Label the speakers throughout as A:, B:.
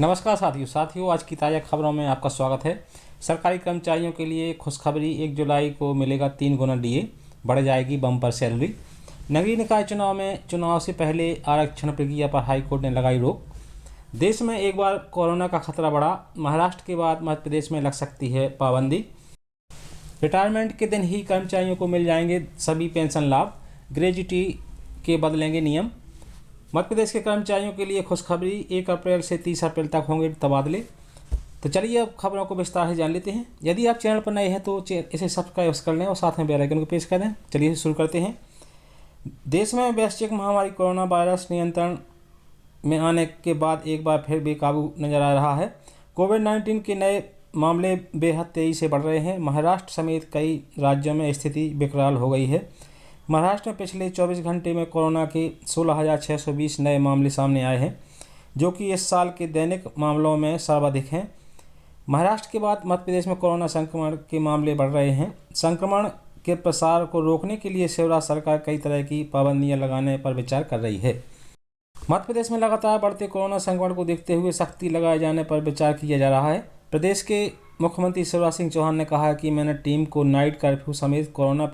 A: नमस्कार साथियों, आज की ताज़ा खबरों में आपका स्वागत है। सरकारी कर्मचारियों के लिए खुशखबरी, 1 जुलाई को मिलेगा 3 गुना डीए, बढ़ जाएगी बम्पर सैलरी। नगरीय निकाय चुनाव से पहले आरक्षण प्रक्रिया पर हाईकोर्ट ने लगाई रोक। देश में एक बार कोरोना का खतरा बढ़ा, महाराष्ट्र के बाद मध्य प्रदेश में लग सकती है पाबंदी। रिटायरमेंट के दिन ही कर्मचारियों को मिल जाएंगे सभी पेंशन लाभ, ग्रेजुटी के बदलेंगे नियम। मध्य प्रदेश के कर्मचारियों के लिए खुशखबरी, 1 अप्रैल से 30 अप्रैल तक होंगे तबादले। तो चलिए अब खबरों को विस्तार से जान लेते हैं। यदि आप चैनल पर नए हैं तो इसे सब्सक्राइब कर लें और साथ में बेल आइकन को प्रेस कर दें। चलिए शुरू करते हैं। देश में वैश्विक महामारी कोरोना वायरस नियंत्रण में आने के बाद एक बार फिर बेकाबू नजर आ रहा है। कोविड-19 के नए मामले बेहद तेज़ी से बढ़ रहे हैं। महाराष्ट्र समेत कई राज्यों में स्थिति बेकरार हो गई है। महाराष्ट्र में पिछले 24 घंटे में कोरोना के 16,620 नए मामले सामने आए हैं, जो कि इस साल के दैनिक मामलों में सर्वाधिक हैं। महाराष्ट्र के बाद मध्य प्रदेश में कोरोना संक्रमण के मामले बढ़ रहे हैं। संक्रमण के प्रसार को रोकने के लिए शिवराज सरकार कई तरह की पाबंदियां लगाने पर विचार कर रही है। मध्य प्रदेश में लगातार बढ़ते कोरोना संक्रमण को देखते हुए सख्ती लगाए जाने पर विचार किया जा रहा है। प्रदेश के मुख्यमंत्री शिवराज सिंह चौहान ने कहा कि मैंने टीम को नाइट कर्फ्यू समेत कोरोना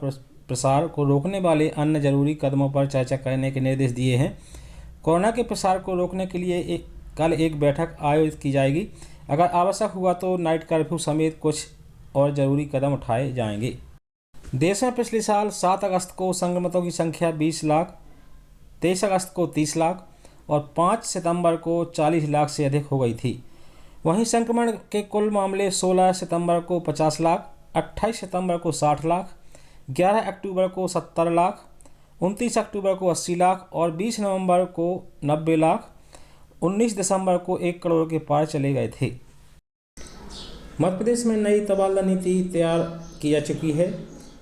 A: प्रसार को रोकने वाले अन्य जरूरी कदमों पर चर्चा करने के निर्देश दिए हैं। कोरोना के प्रसार को रोकने के लिए कल एक बैठक आयोजित की जाएगी। अगर आवश्यक हुआ तो नाइट कर्फ्यू समेत कुछ और जरूरी कदम उठाए जाएंगे। देश में पिछले साल 7 अगस्त को संक्रमितों की संख्या 20 लाख, 23 अगस्त को 30 लाख और 5 सितंबर को 40 लाख से अधिक हो गई थी। वहीं संक्रमण के कुल मामले 16 सितंबर को 50 लाख, 28 सितंबर को 60 लाख, 11 अक्टूबर को 70 लाख, 29 अक्टूबर को 80 लाख और 20 नवंबर को 90 लाख, 19 दिसंबर को 1 करोड़ के पार चले गए थे। मध्य प्रदेश में नई तबादला नीति तैयार की जा चुकी है,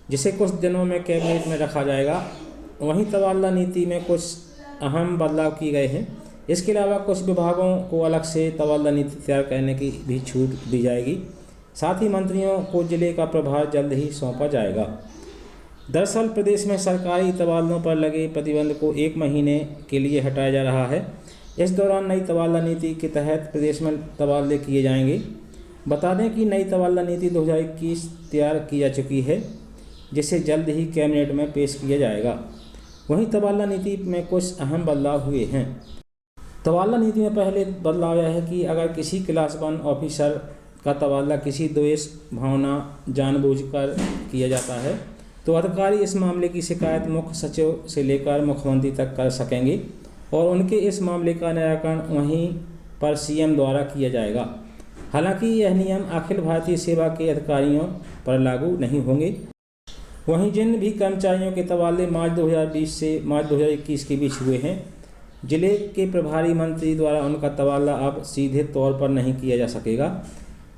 A: जिसे कुछ दिनों में कैबिनेट में रखा जाएगा। वहीं तबादला नीति में कुछ अहम बदलाव किए गए हैं। इसके अलावा कुछ विभागों को अलग से तबादला नीति तैयार करने की भी छूट दी जाएगी। साथ ही मंत्रियों को जिले का प्रभार जल्द ही सौंपा जाएगा। दरअसल प्रदेश में सरकारी तबादलों पर लगे प्रतिबंध को 1 महीने के लिए हटाया जा रहा है। इस दौरान नई तबादला नीति के तहत प्रदेश में तबादले किए जाएंगे। बता दें कि नई तबादला नीति 2021 तैयार की जा चुकी है, जिसे जल्द ही कैबिनेट में पेश किया जाएगा। वहीं तबादला नीति में कुछ अहम बदलाव हुए हैं। तबादला नीति में पहले बदलाव यह है कि अगर किसी क्लास 1 ऑफिसर का तबादला किसी द्वेष भावना जानबूझकर किया जाता है तो अधिकारी इस मामले की शिकायत मुख्य सचिव से लेकर मुख्यमंत्री तक कर सकेंगे और उनके इस मामले का निराकरण वहीं पर सीएम द्वारा किया जाएगा। हालांकि यह नियम अखिल भारतीय सेवा के अधिकारियों पर लागू नहीं होंगे। वहीं जिन भी कर्मचारियों के तबादले मार्च 2020 से मार्च 2021 के बीच हुए हैं, जिले के प्रभारी मंत्री द्वारा उनका तबादला अब सीधे तौर पर नहीं किया जा सकेगा।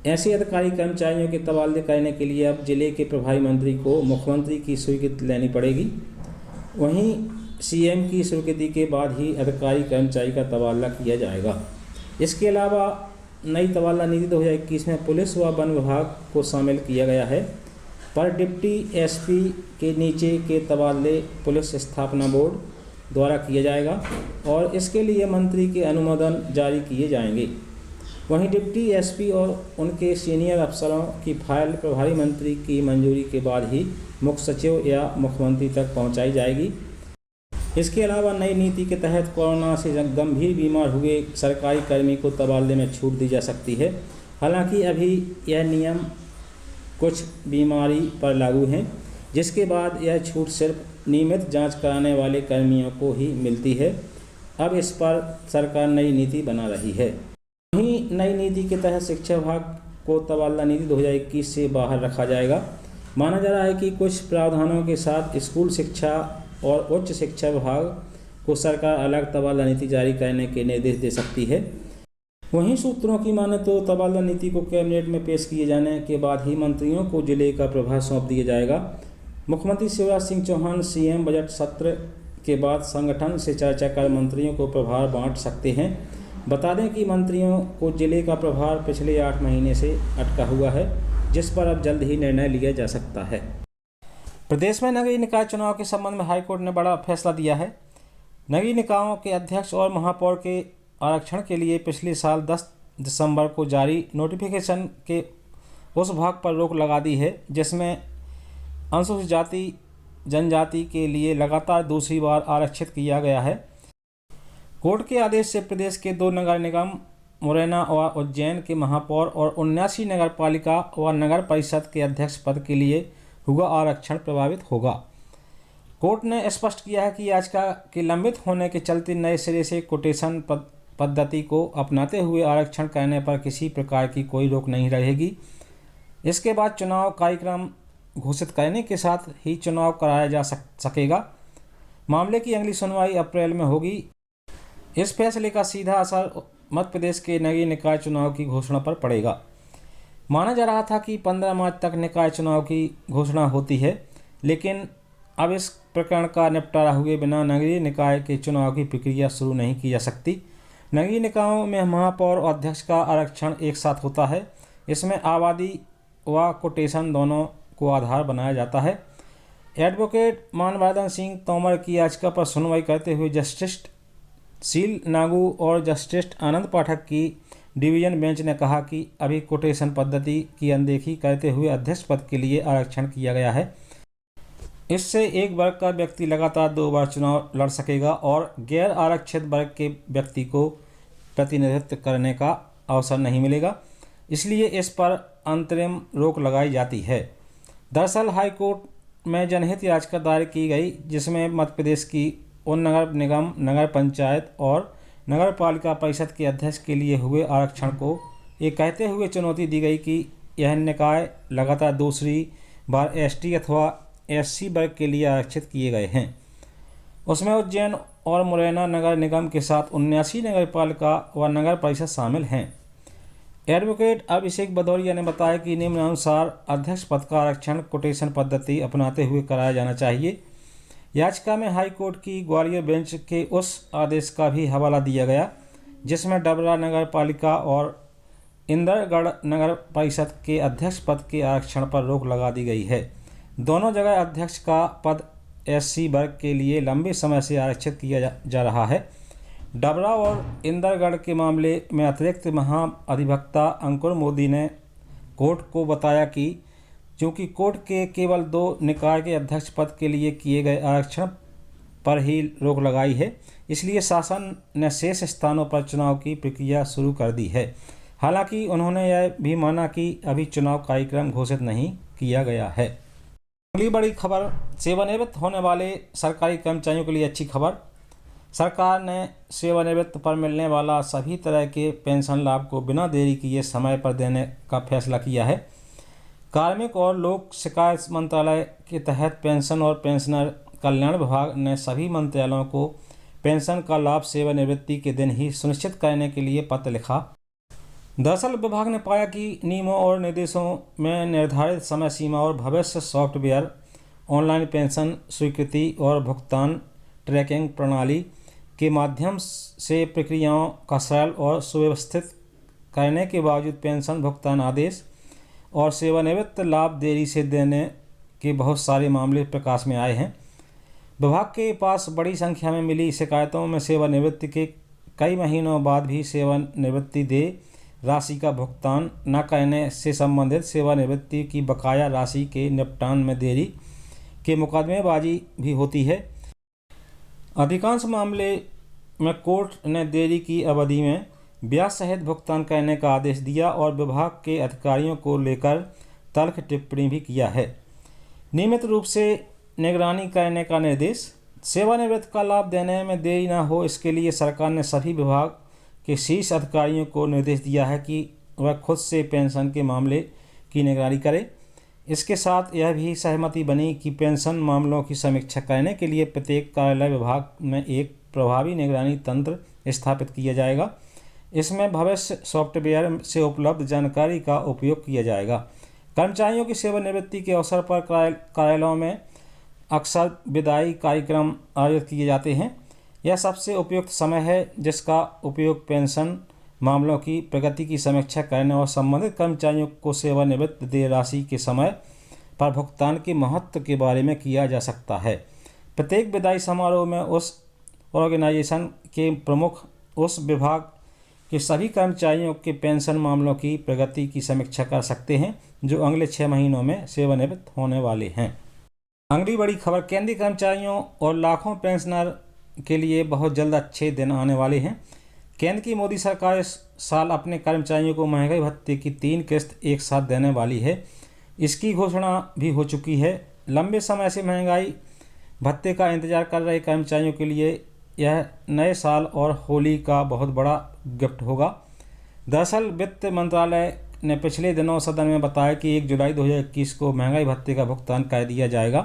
A: ऐसे अधिकारी कर्मचारियों के तबादले करने के लिए अब जिले के प्रभारी मंत्री को मुख्यमंत्री की स्वीकृति लेनी पड़ेगी। वहीं सीएम की स्वीकृति के बाद ही अधिकारी कर्मचारी का तबादला किया जाएगा। इसके अलावा नई तबादला नीति 2021 में पुलिस व वन विभाग को शामिल किया गया है, पर डिप्टी एसपी के नीचे के तबादले पुलिस स्थापना बोर्ड द्वारा किया जाएगा और इसके लिए मंत्री के अनुमोदन जारी किए जाएंगे। वहीं डिप्टी एसपी और उनके सीनियर अफसरों की फाइल प्रभारी मंत्री की मंजूरी के बाद ही मुख्य सचिव या मुख्यमंत्री तक पहुंचाई जाएगी। इसके अलावा नई नीति के तहत कोरोना से गंभीर बीमार हुए सरकारी कर्मी को तबादले में छूट दी जा सकती है। हालांकि अभी यह नियम कुछ बीमारी पर लागू हैं, जिसके बाद यह छूट सिर्फ नियमित जांच कराने वाले कर्मियों को ही मिलती है। अब इस पर सरकार नई नीति बना रही है। वहीं नई नीति के तहत शिक्षा विभाग को तबादला नीति 2021 से बाहर रखा जाएगा। माना जा रहा है कि कुछ प्रावधानों के साथ स्कूल शिक्षा और उच्च शिक्षा विभाग को सरकार अलग तबादला नीति जारी करने के निर्देश दे सकती है। वहीं सूत्रों की माने तो तबादला नीति को कैबिनेट में पेश किए जाने के बाद ही मंत्रियों को जिले का प्रभार सौंप दिया जाएगा। मुख्यमंत्री शिवराज सिंह चौहान सीएम बजट सत्र के बाद संगठन से चर्चा कर मंत्रियों को प्रभार बांट सकते हैं। बता दें कि मंत्रियों को जिले का प्रभार पिछले 8 महीने से अटका हुआ है, जिस पर अब जल्द ही निर्णय लिया जा सकता है। प्रदेश में नगरीय निकाय चुनाव के संबंध में हाईकोर्ट ने बड़ा फैसला दिया है। नगरीय निकायों के अध्यक्ष और महापौर के आरक्षण के लिए पिछले साल 10 दिसंबर को जारी नोटिफिकेशन के उस भाग पर रोक लगा दी है जिसमें अनुसूचित जाति जनजाति के लिए लगातार दूसरी बार आरक्षित किया गया है। कोर्ट के आदेश से प्रदेश के 2 नगर निगम मुरैना व उज्जैन के महापौर और 79 नगर पालिका व नगर परिषद के अध्यक्ष पद के लिए हुआ आरक्षण प्रभावित होगा। कोर्ट ने स्पष्ट किया है कि याचिका के लंबित होने के चलते नए सिरे से कोटेशन पद्धति को अपनाते हुए आरक्षण करने पर किसी प्रकार की कोई रोक नहीं रहेगी। इसके बाद चुनाव कार्यक्रम घोषित करने के साथ ही चुनाव कराया जा सकेगा। मामले की अगली सुनवाई अप्रैल में होगी। इस फैसले का सीधा असर मध्य प्रदेश के नगरीय निकाय चुनाव की घोषणा पर पड़ेगा। माना जा रहा था कि 15 मार्च तक निकाय चुनाव की घोषणा होती है, लेकिन अब इस प्रकरण का निपटारा हुए बिना नगरीय निकाय के चुनाव की प्रक्रिया शुरू नहीं की जा सकती। नगरीय निकायों में महापौर और अध्यक्ष का आरक्षण एक साथ होता है। इसमें आबादी व कोटेशन दोनों को आधार बनाया जाता है। एडवोकेट मानवर्धन सिंह तोमर की याचिका पर सुनवाई करते हुए जस्टिस शील नागू और जस्टिस आनंद पाठक की डिवीजन बेंच ने कहा कि अभी कोटेशन पद्धति की अनदेखी करते हुए अध्यक्ष पद के लिए आरक्षण किया गया है। इससे एक वर्ग का व्यक्ति लगातार 2 बार चुनाव लड़ सकेगा और गैर आरक्षित वर्ग के व्यक्ति को प्रतिनिधित्व करने का अवसर नहीं मिलेगा। इसलिए इस पर अंतरिम रोक लगाई जाती है। दरअसल हाईकोर्ट में जनहित याचिका दायर की गई जिसमें मध्य प्रदेश की उन नगर निगम, नगर पंचायत और नगर पालिका परिषद के अध्यक्ष के लिए हुए आरक्षण को ये कहते हुए चुनौती दी गई कि यह निकाय लगातार दूसरी बार एसटी अथवा एससी वर्ग के लिए आरक्षित किए गए हैं। उसमें उज्जैन और मुरैना नगर निगम के साथ 79 नगर पालिका व नगर परिषद शामिल हैं। एडवोकेट अभिषेक भदौरिया ने बताया कि निम्नानुसार अध्यक्ष पद का आरक्षण कोटेशन पद्धति अपनाते हुए कराया जाना चाहिए। याचिका में हाईकोर्ट की ग्वालियर बेंच के उस आदेश का भी हवाला दिया गया जिसमें डबरा नगर पालिका और इंदरगढ़ नगर परिषद के अध्यक्ष पद के आरक्षण पर रोक लगा दी गई है। दोनों जगह अध्यक्ष का पद एससी वर्ग के लिए लंबे समय से आरक्षित किया जा रहा है। डबरा और इंदरगढ़ के मामले में अतिरिक्त महाअधिवक्ता अंकुर मोदी ने कोर्ट को बताया कि चूँकि कोर्ट के केवल 2 निकाय के अध्यक्ष पद के लिए किए गए आरक्षण पर ही रोक लगाई है, इसलिए शासन ने शेष स्थानों पर चुनाव की प्रक्रिया शुरू कर दी है। हालांकि उन्होंने यह भी माना कि अभी चुनाव कार्यक्रम घोषित नहीं किया गया है। अगली बड़ी खबर, सेवानिवृत्त होने वाले सरकारी कर्मचारियों के लिए अच्छी खबर। सरकार ने सेवानिवृत्त पर मिलने वाला सभी तरह के पेंशन लाभ को बिना देरी किए समय पर देने का फैसला किया है। कार्मिक और लोक शिकायत मंत्रालय के तहत पेंशन और पेंशनर कल्याण विभाग ने सभी मंत्रालयों को पेंशन का लाभ सेवानिवृत्ति के दिन ही सुनिश्चित करने के लिए पत्र लिखा। दरअसल विभाग ने पाया कि नियमों और निर्देशों में निर्धारित समय सीमा और भविष्य सॉफ्टवेयर, ऑनलाइन पेंशन स्वीकृति और भुगतान ट्रैकिंग प्रणाली के माध्यम से प्रक्रियाओं का सरल और सुव्यवस्थित करने के बावजूद पेंशन भुगतान आदेश और सेवानिवृत्त लाभ देरी से देने के बहुत सारे मामले प्रकाश में आए हैं। विभाग के पास बड़ी संख्या में मिली शिकायतों में सेवानिवृत्ति के कई महीनों बाद भी सेवानिवृत्ति देय राशि का भुगतान न करने से संबंधित सेवानिवृत्ति की बकाया राशि के निपटान में देरी के मुकदमेबाजी भी होती है। अधिकांश मामले में कोर्ट ने देरी की अवधि में ब्याज सहित भुगतान करने का आदेश दिया और विभाग के अधिकारियों को लेकर तल्ख टिप्पणी भी किया है। नियमित रूप से निगरानी करने का निर्देश। सेवानिवृत्त का लाभ देने में देरी न हो, इसके लिए सरकार ने सभी विभाग के शीर्ष अधिकारियों को निर्देश दिया है कि वह खुद से पेंशन के मामले की निगरानी करें। इसके साथ यह भी सहमति बनी कि पेंशन मामलों की समीक्षा करने के लिए प्रत्येक कार्यालय विभाग में एक प्रभावी निगरानी तंत्र स्थापित किया जाएगा। इसमें भविष्य सॉफ्टवेयर से उपलब्ध जानकारी का उपयोग किया जाएगा। कर्मचारियों की सेवानिवृत्ति के अवसर पर कार्यालयों में अक्सर विदाई कार्यक्रम आयोजित किए जाते हैं। यह सबसे उपयुक्त समय है जिसका उपयोग पेंशन मामलों की प्रगति की समीक्षा करने और संबंधित कर्मचारियों को सेवानिवृत्त देय राशि के समय पर भुगतान के महत्व के बारे में किया जा सकता है। प्रत्येक विदाई समारोह में उस ऑर्गेनाइजेशन के प्रमुख, उस विभाग कि सभी कर्मचारियों के पेंशन मामलों की प्रगति की समीक्षा कर सकते हैं जो अगले 6 महीनों में सेवानिवृत्त होने वाले हैं। अगली बड़ी खबर, केंद्रीय कर्मचारियों और लाखों पेंशनर के लिए बहुत जल्द अच्छे दिन आने वाले हैं। केंद्र की मोदी सरकार इस साल अपने कर्मचारियों को महंगाई भत्ते की 3 किस्त एक साथ देने वाली है। इसकी घोषणा भी हो चुकी है। लंबे समय से महंगाई भत्ते का इंतजार कर रहे कर्मचारियों के लिए यह नए साल और होली का बहुत बड़ा गिफ्ट होगा। दरअसल वित्त मंत्रालय ने पिछले दिनों सदन में बताया कि 1 जुलाई 2021 को महंगाई भत्ते का भुगतान कर दिया जाएगा।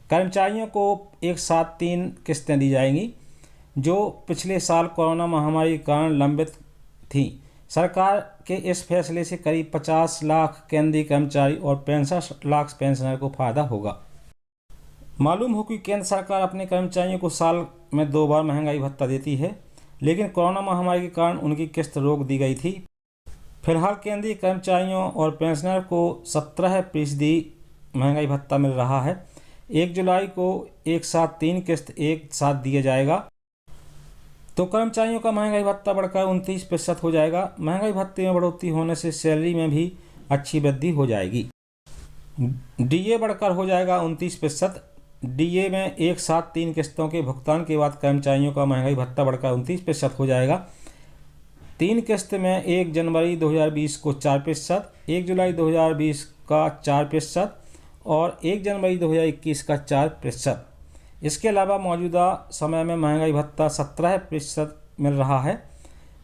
A: कर्मचारियों को एक साथ 3 किस्तें दी जाएंगी जो पिछले साल कोरोना महामारी के कारण लंबित थीं। सरकार के इस फैसले से करीब 50 लाख केंद्रीय कर्मचारी और 65 लाख पेंशनर को फायदा होगा। मालूम हो कि केंद्र सरकार अपने कर्मचारियों को साल में 2 बार महंगाई भत्ता देती है, लेकिन कोरोना महामारी के कारण उनकी किस्त रोक दी गई थी। फिलहाल केंद्रीय कर्मचारियों और पेंशनर को 17% महंगाई भत्ता मिल रहा है। 1 जुलाई को एक साथ 3 किस्त एक साथ दिया जाएगा तो कर्मचारियों का महंगाई भत्ता बढ़कर 29% हो जाएगा। महंगाई भत्ते में बढ़ोतरी होने से सैलरी में भी अच्छी वृद्धि हो जाएगी। डीए बढ़कर हो जाएगा 29%। डीए में एक साथ 3 किस्तों के भुगतान के बाद कर्मचारियों का महंगाई भत्ता बढ़कर 29% हो जाएगा। 3 किस्त में 1 जनवरी 2020 को 4%, 1 जुलाई 2020 का 4% और 1 जनवरी 2021 का 4%। इसके अलावा मौजूदा समय में महंगाई भत्ता 17% मिल रहा है।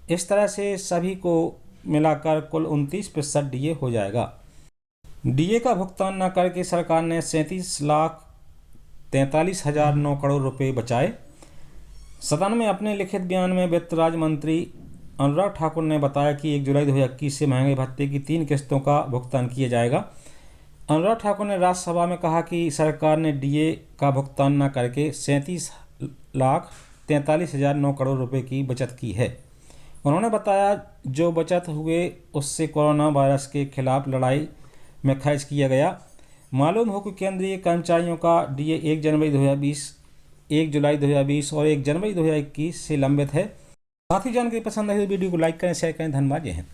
A: इस तरह से सभी को मिलाकर कुल 29% डीए हो जाएगा। डीए का भुगतान न करके सरकार ने 37,43,009 करोड़ रुपए बचाए। सदन में अपने लिखित बयान में वित्त राज्य मंत्री अनुराग ठाकुर ने बताया कि 1 जुलाई 2021 से महंगाई भत्ते की 3 किस्तों का भुगतान किया जाएगा। अनुराग ठाकुर ने राज्यसभा में कहा कि सरकार ने डीए का भुगतान न करके 37,43,009 करोड़ रुपए की बचत की है। उन्होंने बताया जो बचत हुए उससे कोरोना वायरस के खिलाफ लड़ाई में खर्च किया गया। मालूम हो कि केंद्रीय कर्मचारियों का डीए 1 जनवरी 2020, 1 जुलाई 2020 और 1 जनवरी 2021 से लंबित है। साथ ही जानकारी पसंद आई तो वीडियो को लाइक करें, शेयर करें। धन्यवाद। जय हिंद।